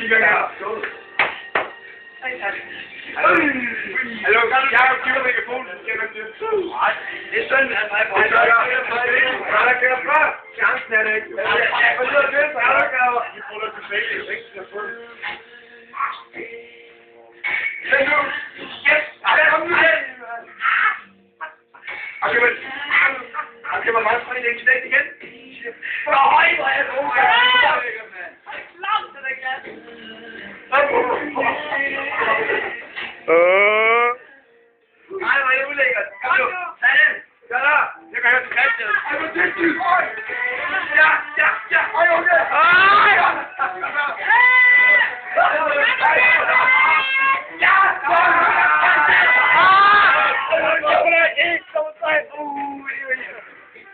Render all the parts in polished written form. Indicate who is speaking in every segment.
Speaker 1: Hallo, jeg har givet mikrofonen, så skal man det. Nej, det er sådan, at mig på. Der kører fra. Chancen er det ikke. Jeg får lige at løbe, så er der gaver. I får da til fælde, ikke? Men nu. Yes! Kom nu hen! Okay, man meget fra identitet igen. For høj, hvor er jeg god. Langt til det glas. Nej, hvor er det ulækkert. Kom nu. Tag den. Gør der. Jeg kan høre til Christian. Ej, hvor dygtig. Ja. Ej, okay.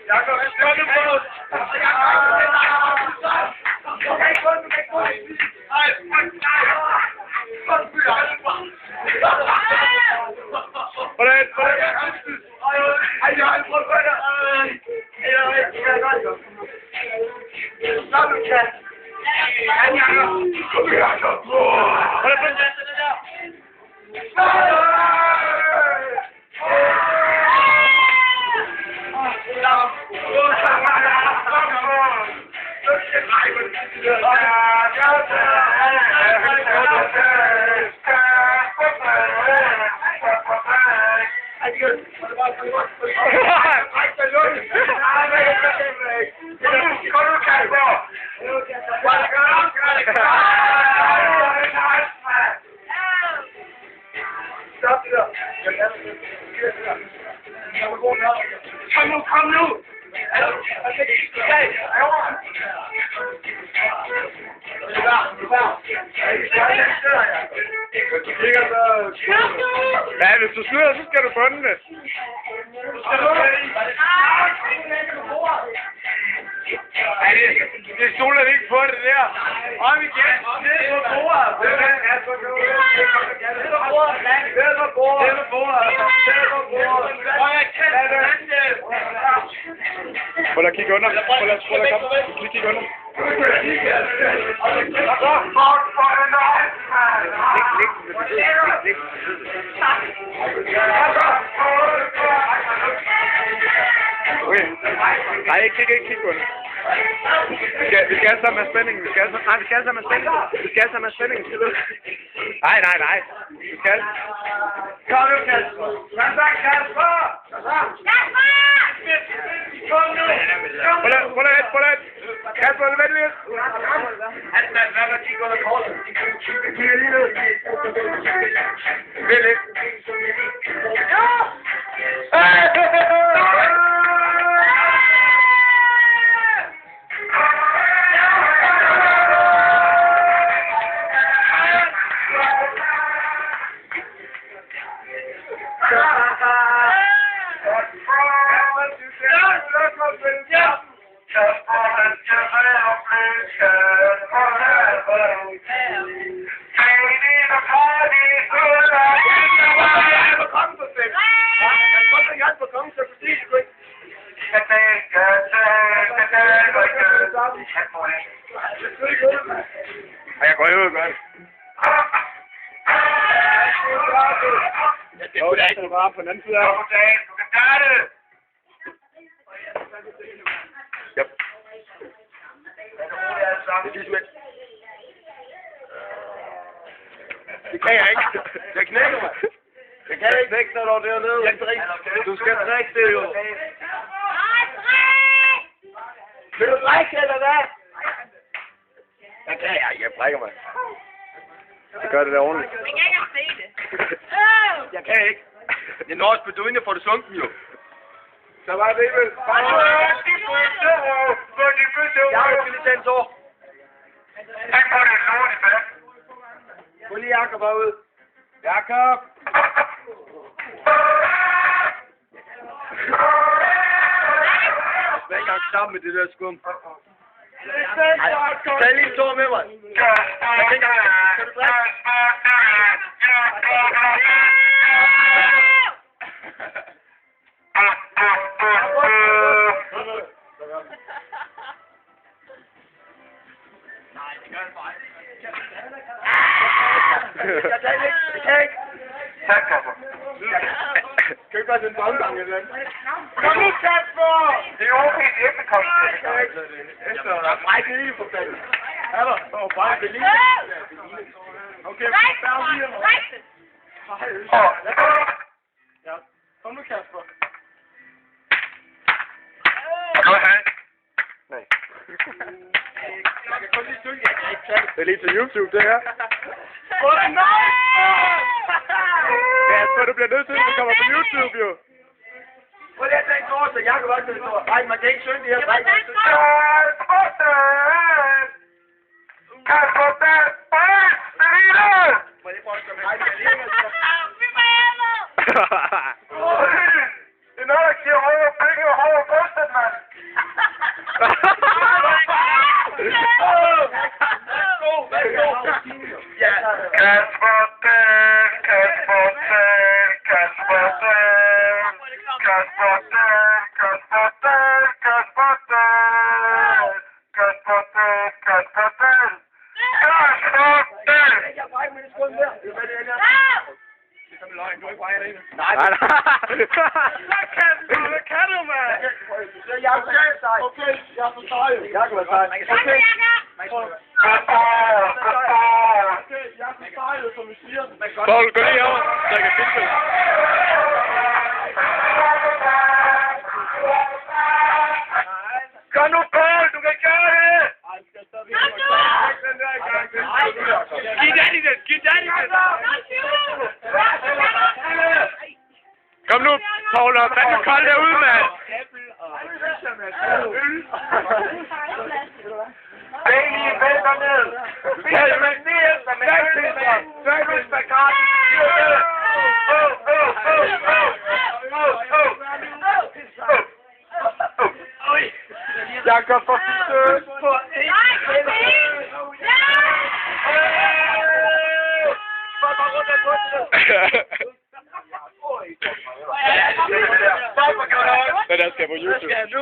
Speaker 1: Jakob, skål nu på os. Hvordan? Ej, jeg har aldrig prøvet før der. Stop nu, Kat. Kom her, Jakob. Hvordan får du det der? Kom nu! Ja, hvis du snyder, så skal du bunde det. Ej, det stoler ikke på det der. Om igen. Ned på bordet. Ned på bordet. Prøv at kigge under. Prøv at komme. Lige kigge under. Okay. Nej, ikke kig under. Vi skal alle sammen have spænding. Vi skal alle sammen have spænding. Nej. Vi skal. Kom nu, Kasper. Hvad så, Kasper? Kom nu. Prøv at. Kasper, vent lidt. Hvad var kigge under kortet? Kigger lige ned. Vent lidt. Jeg går ud godt. Det er ikke bare på den anden side af. Du kan gøre det. Yep. Det kan jeg ikke. Jeg knækker mig. Jeg kan ikke væk, når du er dernede. Du skal drikke det jo. Vil du drikke eller hvad? Jeg kan ikke. Jeg brækker mig. Jeg gør det der ordentligt.
Speaker 2: Jeg kan ikke se det.
Speaker 1: Jeg kan ikke. Jeg når også på døden, jeg får det sunken jo. Så var det vel. Jeg har lige tændt så. Tak for det, så det fast. Få lige Jakob herud. Jakob! Hvad er ikke sammen med det der skum? Tag lige en tår med mig. Kan du drikke? Nej, det gør det bare ikke.
Speaker 3: Jeg kan ikke.
Speaker 1: Tak, Kasper.
Speaker 3: Kan ikke bare den baggang eller andet? Kom nu, Kasper!
Speaker 1: Det er okay, det er efterkomst.
Speaker 3: Efter der er brækket i for fanden. Er der? Åh, bare det lige. Okay, færdig lige. Ja. Kom nu, Kasper.
Speaker 1: Nej.
Speaker 3: Jeg kan kun lige synge, jeg kan ikke tage det.
Speaker 1: Det er lige til YouTube, det her.
Speaker 3: Nej!
Speaker 1: Ja, jeg tror, du bliver nødt til, at det kommer på YouTube, jo.
Speaker 3: Prøv lige at tage en kort, så jeg kan godt tage en kort. Nej, man kan ikke synge det her. Nej, må jeg prøve at komme her?
Speaker 1: Det er noget, der giver højere blikket og højere brystet, mand. Kasper Dan, Kasper Dan, Kasper Dan, Kasper Dan, Kasper Dan, Kasper Dan, Kasper Dan, Kasper Dan, Kasper Dan.
Speaker 3: Jeg brækker mig en skrund der. Det er hvad det er. Det er som en løgn, du ikke brækker det ene. Nej,
Speaker 1: Nej, nej.
Speaker 3: hvad kan du, mand? Jeg er sej. Okay, jeg er for sej. Jeg kan være sej. Okay. Okay, jeg er for sej, som vi siger.
Speaker 1: Paul, gå lige over, så jeg kan filme det.
Speaker 3: Kom nu, Paul, du kan gøre det!
Speaker 1: Giv Danny den, giv Danny den. Kom nu, Paul, og vand er koldt derude, mand.
Speaker 3: Baby, vælter ned! Vælter ned, som en ølpizza! Ølpizza, gratis!
Speaker 1: Jakob for forsøg. Den der skal på YouTube.